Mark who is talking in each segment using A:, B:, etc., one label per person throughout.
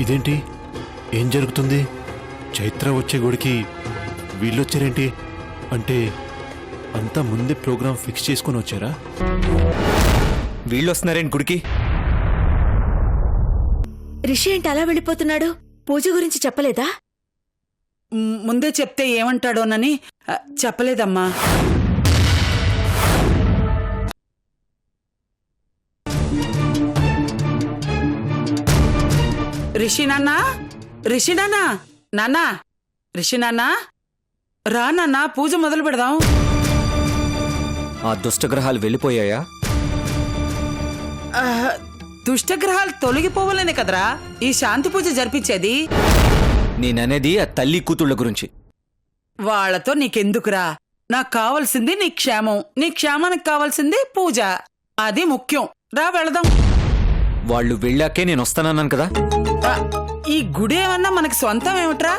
A: ఇదేంటి? ఏం జరుగుతుంది? చైత్ర వచ్చే గుడికి వీళ్ళొచ్చారేంటి? అంటే అంతా ముందే ప్రోగ్రాం ఫిక్స్ చేసుకుని వచ్చారా?
B: వీళ్ళు వస్తున్నారేంటి గుడికి?
C: రిషి ఏంటి అలా వెళ్ళిపోతున్నాడు? పూజ గురించి చెప్పలేదా?
D: ముందే చెప్తే ఏమంటాడోనని చెప్పలేదమ్మా. రిషి నాన్నా, రిషి నాన్నా, నాన్నా, రిషి నాన్నా, రా నాన్నా, పూజ మొదలు పెడదాం.
B: ఆ దుష్టగ్రహాలు వెళ్ళిపోయాయా?
D: దుష్టగ్రహాలు తొలగిపోవాలనే కదరా ఈ శాంతి పూజ జరిపించేది.
B: నేననేది ఆ తల్లి కూతుళ్ళ గురించి.
D: వాళ్లతో నీకెందుకురా? నాకు కావాల్సింది నీ క్షేమం. నీ క్షేమానికి కావాల్సింది పూజ. అది ముఖ్యం. రా వెళదాం.
B: వాళ్ళు వెళ్ళాకే నేను వస్తానన్నాను కదా.
D: ఈ గుడి ఏమన్నా మనకి సొంతం ఏమిట్రా?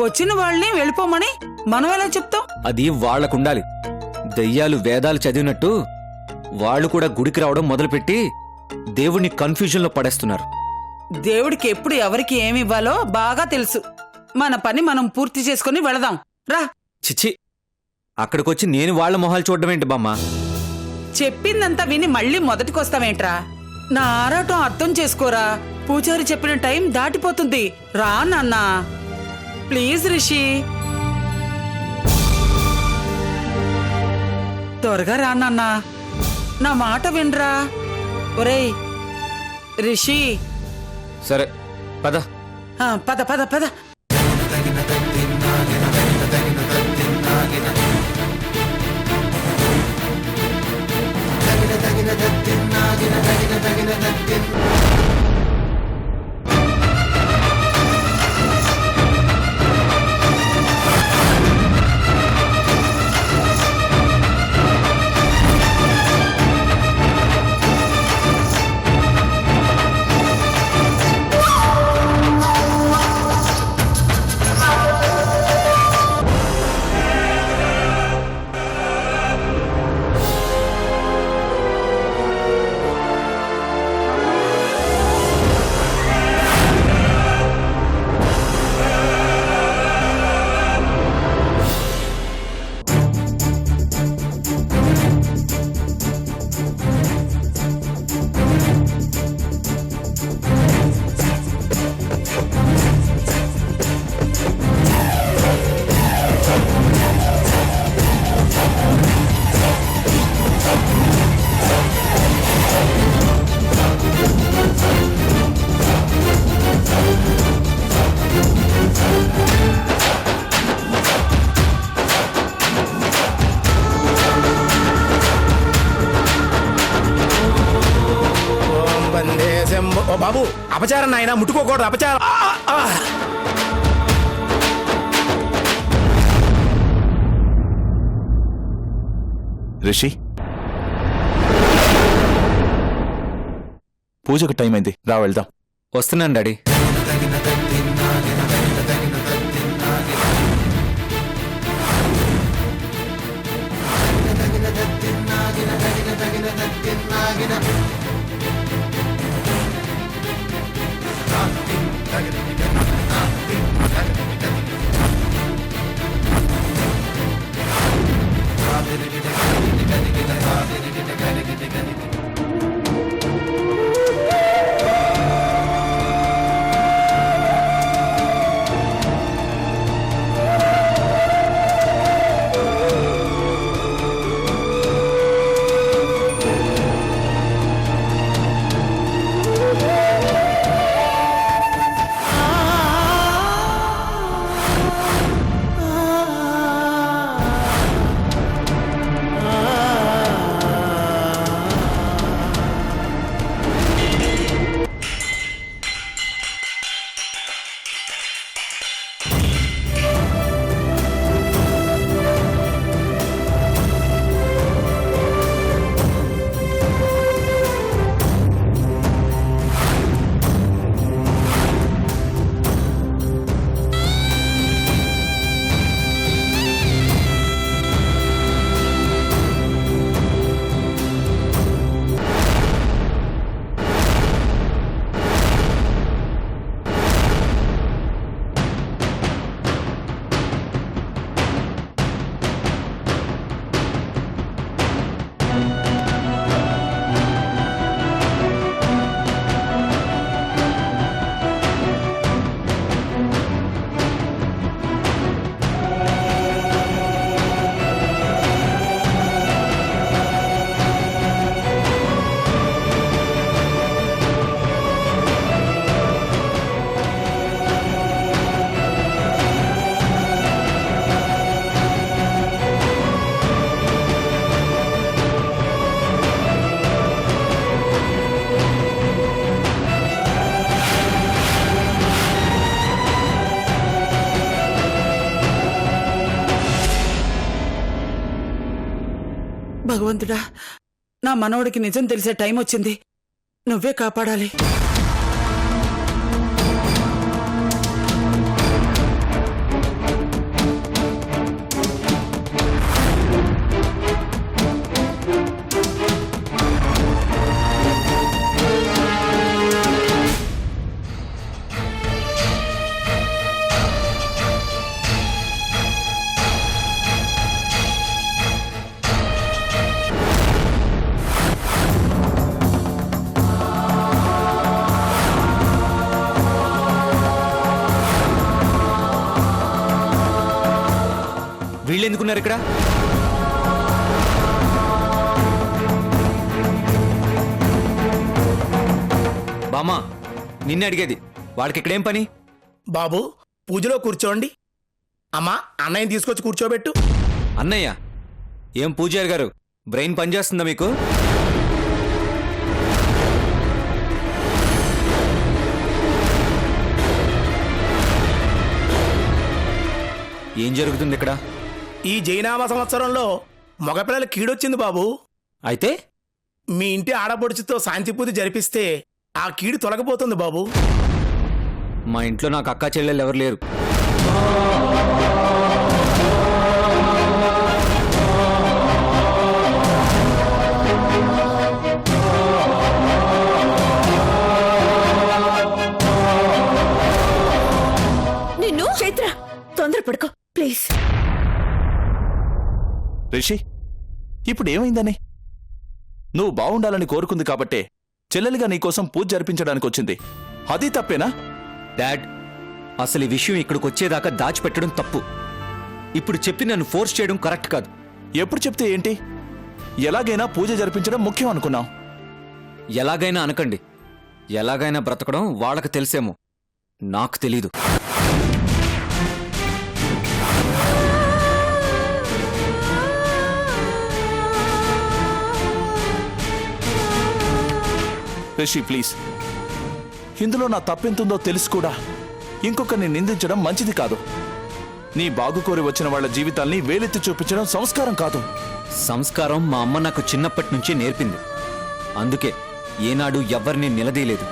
D: వచ్చిన వాళ్ళని వెళ్ళిపోమని మనం ఎలా చెప్తాం?
B: అది వాళ్లకుండాలి. దయ్యాలు వేదాలు చదివినట్టు వాళ్ళు కూడా గుడికి రావడం మొదలుపెట్టి దేవుణ్ణి కన్ఫ్యూజన్ లో పడేస్తున్నారు.
D: దేవుడికి ఎప్పుడు ఎవరికి ఏమివ్వాలో బాగా తెలుసు. మన పని మనం పూర్తి చేసుకుని వెళదాం. రా.
B: చిచ్చి, అక్కడికొచ్చి నేను వాళ్ల మొహాలు చూడడం ఏంటి బామ్మ?
D: చెప్పిందంతా విని మళ్ళీ మొదటికొస్తావేంట్రా? నా ఆరాటం అర్థం చేసుకోరా. పూజారి చెప్పిన టైం దాటిపోతుంది. రా నాన్నా, ప్లీజ్ రిషి, త్వరగా రా నాన్నా, నా మాట వినరా. ఒరేయ్ రిషి.
B: సరే పద.
D: పద పద పద.
E: బాబు, అపచారం నాయన, ముట్టుకోకూడదు, అపచారం.
F: రిషి, పూజకు టైం అయింది, రా వెళ్దాం.
B: వస్తున్నాను డాడీ.
D: భగవంతుడా, నా మనవడికి నిజం తెలిసే టైం వచ్చింది. నువ్వే కాపాడాలి.
B: వీళ్ళెందుకున్నారు ఇక్కడ? బామ్మా, నిన్నే అడిగేది. వాళ్ళకి ఇక్కడేం పని?
E: బాబు పూజలో కూర్చోండి. అమ్మా అన్నయ్యని తీసుకొచ్చి కూర్చోబెట్టు.
B: అన్నయ్య, ఏం పూజారి గారు, బ్రెయిన్ పనిచేస్తుందా మీకు? ఏం జరుగుతుంది ఇక్కడ?
E: ఈ జైనామ సంవత్సరంలో మగపిల్లల కీడొచ్చింది బాబు.
B: అయితే
E: మీ ఇంటి ఆడపడుచుతో శాంతి పూజ జరిపిస్తే ఆ కీడు తొలగిపోతుంది బాబు.
B: మా ఇంట్లో నాకు అక్కా చెల్లెలు ఎవరు లేరు.
C: నిన్ను చైత్ర, తొందరపడుకో ప్లీజ్.
F: రిషి, ఇప్పుడు ఏమైందని? నువ్వు బావుండాలని కోరుకుంది కాబట్టే చెల్లెలిగా నీకోసం పూజ జరిపించడానికి వచ్చింది. అది తప్పేనా?
B: డాడ్, అసలు ఈ విషయం ఇక్కడికి వచ్చేదాకా దాచిపెట్టడం తప్పు. ఇప్పుడు చెప్పి నన్ను ఫోర్స్ చేయడం కరెక్ట్ కాదు.
F: ఎప్పుడు చెప్తే ఏంటి? ఎలాగైనా పూజ జరిపించడం ముఖ్యం అనుకున్నాం.
B: ఎలాగైనా అనకండి. ఎలాగైనా బ్రతకడం వాళ్ళకి తెలిసేమో, నాకు తెలీదు.
F: రిషి ప్లీజ్, ఇందులో నా తప్పెంతుందో తెలుసు కూడా ఇంకొకరిని నిందించడం మంచిది కాదు. నీ బాగు కోరి వచ్చిన వాళ్ళ జీవితాల్ని వేలెత్తి చూపించడం సంస్కారం కాదు.
B: సంస్కారం మా అమ్మ నాకు చిన్నప్పటి నుంచి నేర్పింది. అందుకే ఏనాడు ఎవ్వరిని నిలదీయలేదు.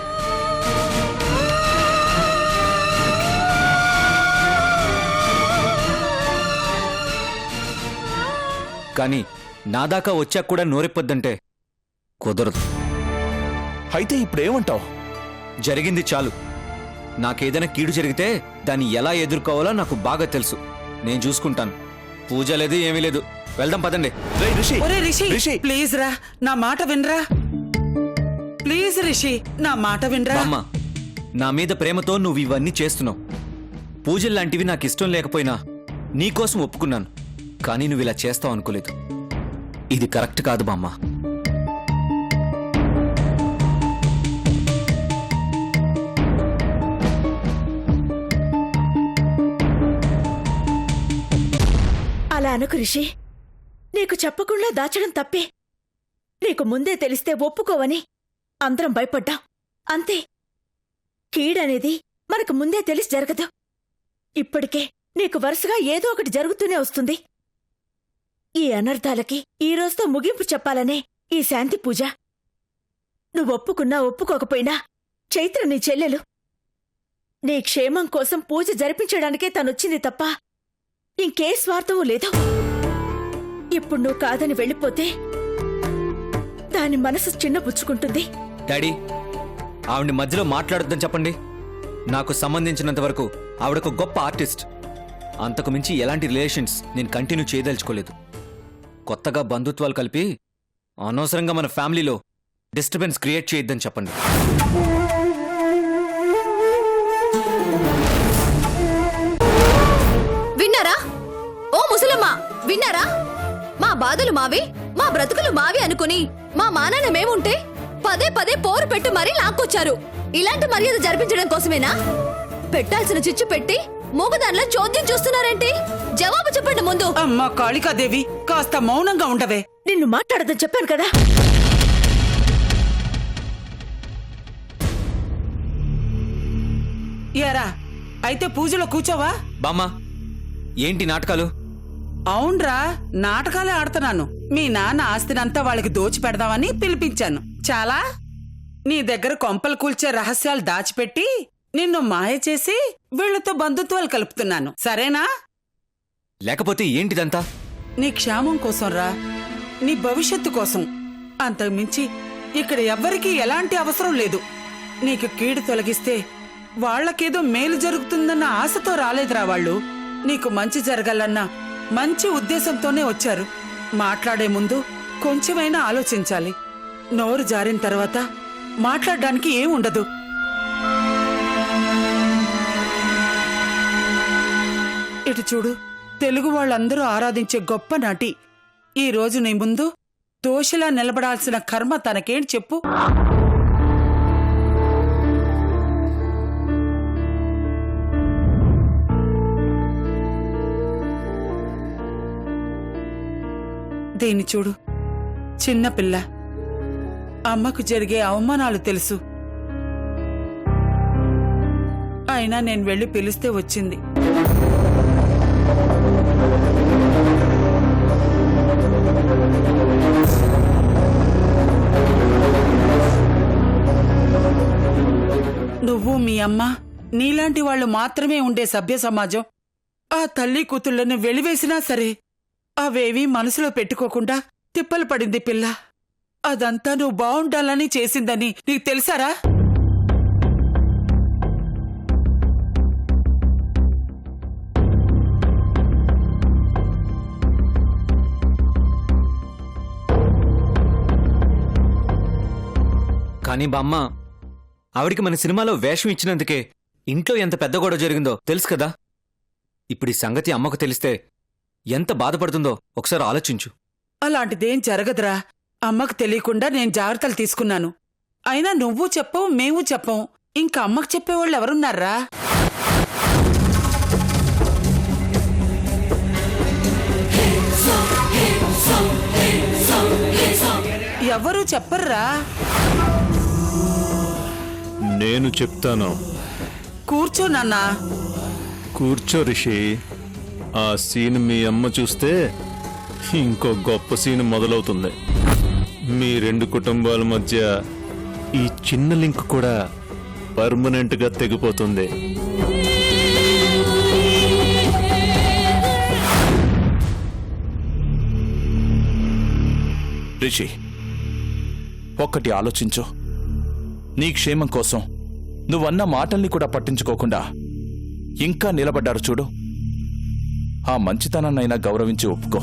B: కానీ నా దాకా వచ్చాక కూడా నోరెప్పొద్దంటే కుదరదు.
F: అయితే ఇప్పుడేమంటావు?
B: జరిగింది చాలు. నాకేదైనా కీడు జరిగితే దాన్ని ఎలా ఎదుర్కోవాలో నాకు బాగా తెలుసు. నేను చూసుకుంటాను. పూజ లేదు, ఏమీ లేదు. వెళ్దాం పదండి.
F: రేయ్ రిషి,
D: ఒరే రిషి,
F: రిషి.
D: ప్లీజ్ రా, నా మాట వినరా. ప్లీజ్ రిషి, నా మాట వినరా.
B: అమ్మా, నా మీద ప్రేమతో నువ్వు ఇవన్నీ చేస్తున్నావు. పూజల్లాంటివి నాకు ఇష్టం లేకపోయినా నీకోసం ఒప్పుకున్నాను. కానీ నువ్వు ఇలా చేస్తావు అనుకోలేదు. ఇది కరెక్ట్ కాదు బామ్మ.
C: అలా అనుకు రిషి. నీకు చెప్పకుండా దాచడం తప్పే. నీకు ముందే తెలిస్తే ఒప్పుకోవని అందరం భయపడ్డాం. అంతే. కీడనేది మనకు ముందే తెలిసి జరగదు. ఇప్పటికే నీకు వరుసగా ఏదో ఒకటి జరుగుతూనే వస్తుంది. ఈ అనర్థాలకి ఈ రోజుతో ముగింపు చెప్పాలనే ఈ శాంతి పూజ. నువ్వు ఒప్పుకున్నా ఒప్పుకోకపోయినా చైత్ర నీ చెల్లెలు. నీ క్షేమం కోసం పూజ జరిపించడానికే తనొచ్చింది తప్ప ఇంకే స్వార్థమూ లేదు. ఇప్పుడు నువ్వు కాదని వెళ్ళిపోతే దాని మనసు చిన్నబుచ్చుకుంటుంది.
B: డాడీ, ఆవిడ మధ్యలో మాట్లాడొద్దని చెప్పండి. నాకు సంబంధించినంత వరకు ఆవిడొక గొప్ప ఆర్టిస్ట్. అంతకు మించి ఎలాంటి రిలేషన్స్ నేను కంటిన్యూ చేయదలుచుకోలేదు. కొత్తగా బంధుత్వాలు కలిపి అనవసరంగా మన ఫ్యామిలీలో డిస్టర్బెన్స్ క్రియేట్ చేయొద్దని చెప్పండి.
G: విన్నారా? ఓ ముసలమ్మ, విన్నారా? మా బాధలు మావి, మా బ్రతుకులు మావి అనుకుని మా మానాన్న మేముంటే పదే పదే పోరు పెట్టు మరీ లాక్కొచ్చారు. ఇలాంటి మర్యాద జరిపించడం కోసమేనా? పెట్టాల్సిన చిచ్చు పెట్టి మూగదానిలో చోద్యం చూస్తున్నారేంటి? జవాబు చెప్పండి ముందు.
D: అమ్మా కాళికాదేవి, కాస్త మౌనంగా ఉండవే.
C: నిన్ను మాట్లాడదని చెప్పాను కదా.
D: యారా, అయితే పూజలో కూర్చోవా?
B: బామ్మ, ఏంటి నాటకాలు?
D: అవునరా, నాటకాలే ఆడుతున్నాను. మీ నాన్న ఆస్తినంతా వాళ్ళకి దోచి పెడదామని పిలిపించాను. చాలా నీ దగ్గర కొంపలు కూల్చే రహస్యాలు దాచిపెట్టి నిన్ను మాయ చేసి వీళ్లతో బంధుత్వాలు కలుపుతున్నాను. సరేనా?
B: లేకపోతే ఏంటిదంతా?
D: నీ క్షేమం కోసం రా, నీ భవిష్యత్తు కోసం. అంతకుమించి ఇక్కడ ఎవ్వరికీ ఎలాంటి అవసరం లేదు. నీకు కీడు తొలగిస్తే వాళ్లకేదో మేలు జరుగుతుందన్న ఆశతో రాలేదురా వాళ్ళు. నీకు మంచి జరగాలన్న మంచి ఉద్దేశంతోనే వచ్చారు. మాట్లాడే ముందు కొంచెమైనా ఆలోచించాలి. నోరు జారిన తర్వాత మాట్లాడడానికి ఏం ఉండదు. ఇటు చూడు, తెలుగు వాళ్ళందరూ ఆరాధించే గొప్ప నటి ఈ రోజు నీ ముందు దోషిలా నిలబడాల్సిన కర్మ తనకేంటి చెప్పు? దీన్ని చూడు, చిన్నపిల్ల. అమ్మకు జరిగే అవమానాలు తెలుసు. అయినా నేను వెళ్ళి పిలిస్తే వచ్చింది. నువ్వు మీ అమ్మ నీలాంటి వాళ్ళు మాత్రమే ఉండే సభ్య సమాజం ఆ తల్లి కూతుళ్లను వెలివేసినా సరే అవేవీ మనసులో పెట్టుకోకుండా తిప్పలు పడింది పిల్ల. అదంతా నువ్వు బావుండాలని చేసిందని నీకు తెలుసారా?
B: కానీ బామ్మ, ఆవిడికి మన సినిమాలో వేషం ఇచ్చినందుకే ఇంట్లో ఎంత పెద్ద గొడవ జరిగిందో తెలుసు కదా. ఇప్పుడు ఈ సంగతి అమ్మకు తెలిస్తే ఎంత బాధపడుతుందో ఒకసారి ఆలోచించు.
D: అలాంటిదేం జరగదురా. అమ్మకు తెలియకుండా నేను జాగ్రత్తలు తీసుకున్నాను. అయినా నువ్వు చెప్పవు, మేము చెప్పం. ఇంకా అమ్మకు చెప్పేవాళ్ళు ఎవరున్నారా? ఎవరూ చెప్పర్రా.
A: నేను చెప్తాను.
D: కూర్చో నాన్నా.
A: కూర్చో రిషి. ఆ సీన్ మీ అమ్మ చూస్తే ఇంకో గొప్ప సీన్ మొదలవుతుంది. మీ రెండు కుటుంబాల మధ్య ఈ చిన్న లింక్ కూడా పర్మనెంట్ గా తెగిపోతుంది.
F: రిషి, ఒక్కటి ఆలోచించు. నీ క్షేమం కోసం నువ్వన్న మాటల్ని కూడా పట్టించుకోకుండా ఇంకా నిలబడ్డారు చూడు. ఆ మంచితనాన్నైనా గౌరవించి ఒప్పుకో.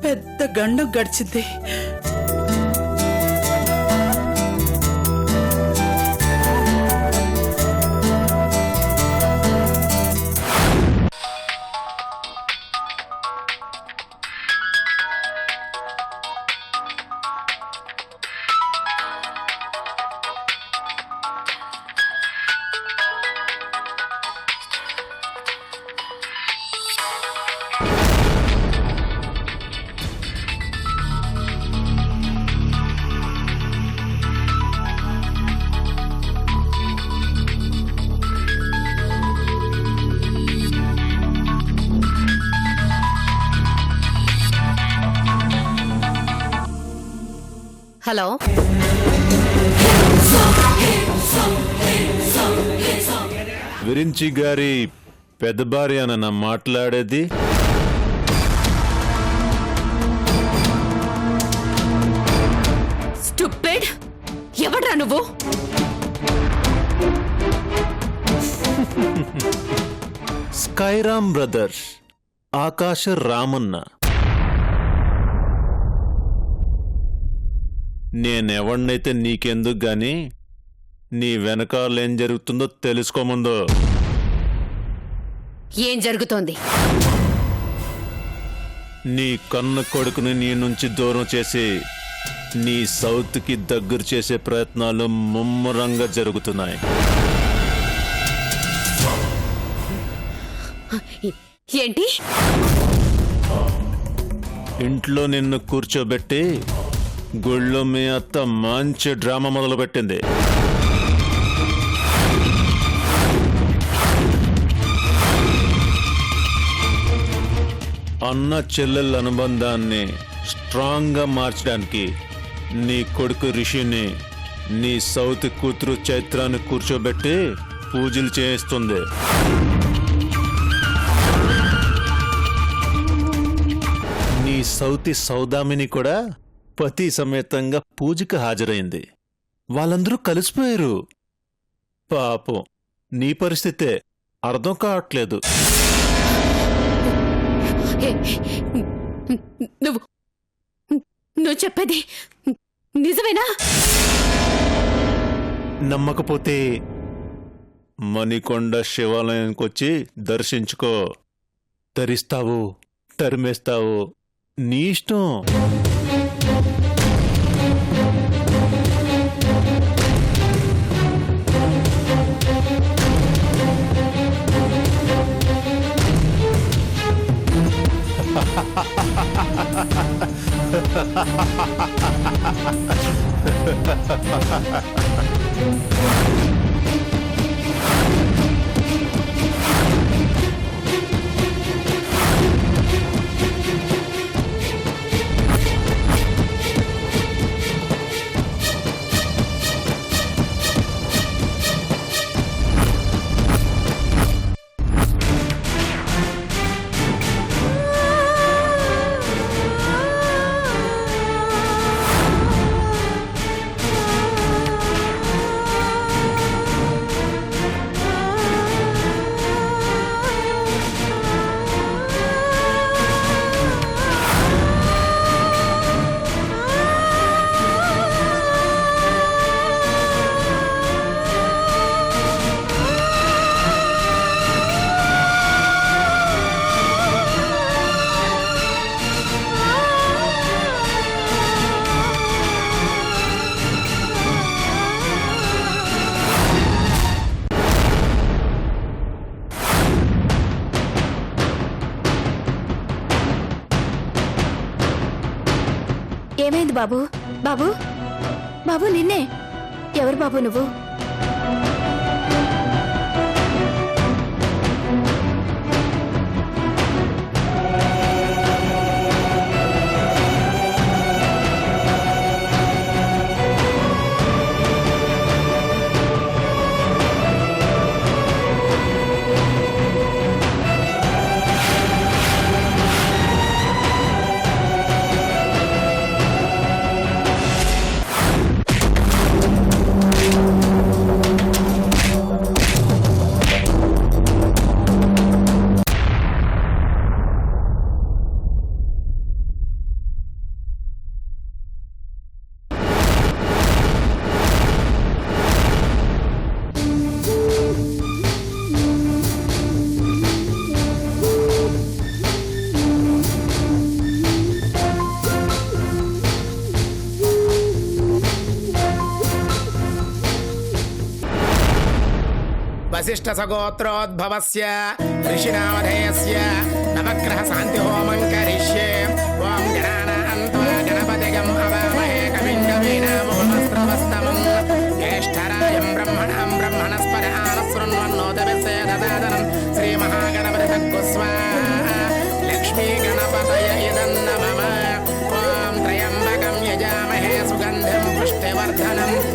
D: పెద్ద గండం గడిచింది.
G: హలో
A: విరించి గారి పెద్ద భార్య అన్న మాట్లాడేది.
G: స్టూపిడ్, ఎవడ్రా నువ్వు?
A: స్కైరామ్ బ్రదర్స్, ఆకాశ రామన్న. నేనెవడినైతే నీకెందుకు గాని నీ వెనకాలేం జరుగుతుందో తెలుసుకోముందో.
G: ఏం జరుగుతోంది?
A: నీ కన్న కొడుకుని నీ నుంచి దూరం చేసి నీ సౌత్కి దగ్గర చేసే ప్రయత్నాలు ముమ్మరంగా జరుగుతున్నాయి.
G: ఏంటి?
A: ఇంట్లో నిన్ను కూర్చోబెట్టి గుళ్ళో మీ అత్త మంచి డ్రామా మొదలుపెట్టింది. అన్న చెల్లెళ్ళ అనుబంధాన్ని స్ట్రాంగ్గా మార్చడానికి నీ కొడుకు రిషిని నీ సౌతి కూతురు చైత్రాన్ని కూర్చోబెట్టి పూజలు చేయిస్తుంది. నీ సౌతి సౌదామిని కూడా పతి సమేతంగా పూజకు హాజరైంది. వాళ్ళందరూ కలిసిపోయారు. పాపం నీ పరిస్థితే అర్థం కావట్లేదు.
G: నువ్వు చెప్పేది నిజమేనా?
A: నమ్మకపోతే మణికొండ శివాలయానికి వచ్చి దర్శించుకో. తరిస్తావు, తరిమేస్తావు, నీ ఇష్టం.
G: ఏమైంది బాబు? బాబు, బాబు నిన్నే. ఎవరు బాబు నువ్వు?
E: వశిష్ఠ సగోత్రోద్భవస్య ఋషినామధేయస్య నవగ్రహ శాంతి హోమం కరిష్యే. ఓం గణానాన్త్వా గణపతిగం అవామహే కవిం కవీనాముపమస్రవస్తమం జ్యేష్ఠరాజం బ్రహ్మణాం బ్రహ్మణస్పద ఆనశృణ్వన్నోతవిశ్వే దదాదనం శ్రీమహాగణపతి తత్కుస్వాహా. లక్ష్మీ గణపతయ ఇదం నమః. ఓం త్రయంబకం యజామహే సుగంధిం
H: ధనని